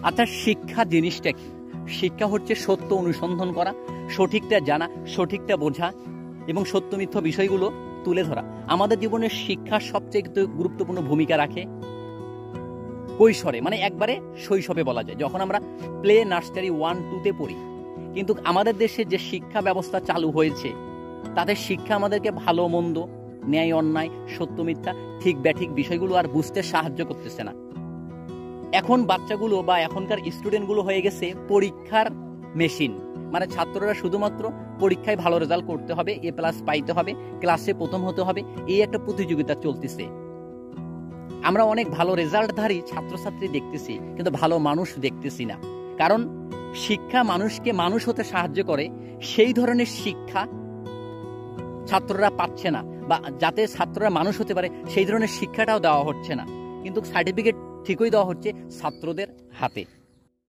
আচ্ছা, শিক্ষা জিনিসটা কি? শিক্ষা হচ্ছে সত্য অনুসন্ধান করা, সঠিকটা জানা, সঠিকটা বোঝা এবং সত্য মিথ্যা বিষয়গুলো তুলে ধরা। আমাদের জীবনের শিক্ষা সবচেয়ে গুরুত্বপূর্ণ ভূমিকা রাখে কৈশোরে, মানে একবারে শৈশবে বলা যায়, যখন আমরা প্লে নার্সারি 1-2-তে পড়ি। কিন্তু আমাদের দেশে যে শিক্ষা ব্যবস্থা চালু হয়েছে, তাদের শিক্ষা আমাদেরকে ভালো মন্দ, ন্যায় অন্যায়, সত্য মিথ্যা, ঠিক ব্যাঠিক বিষয়গুলো আর বুঝতে সাহায্য করতেছে না। এখন বাচ্চাগুলো বা এখনকার স্টুডেন্টগুলো হয়ে গেছে পরীক্ষার মেশিন। মানে ছাত্ররা শুধুমাত্র পরীক্ষায় ভালো রেজাল্ট করতে হবে, A+ পাইতে হবে, ক্লাসে প্রথম হতে হবে, এই একটা প্রতিযোগিতা চলতেছে। আমরা অনেক ভালো রেজাল্টধারী ছাত্রছাত্রী দেখতেছি, কিন্তু ভালো মানুষ দেখতেছি না। কারণ শিক্ষা মানুষকে মানুষ হতে সাহায্য করে, সেই ধরনের শিক্ষা ছাত্ররা পাচ্ছে না, বা যাতে ছাত্ররা মানুষ হতে পারে সেই ধরনের শিক্ষাটাও দেওয়া হচ্ছে না। কিন্তু সার্টিফিকেট ঠিকই দেওয়া হচ্ছে ছাত্রদের হাতে।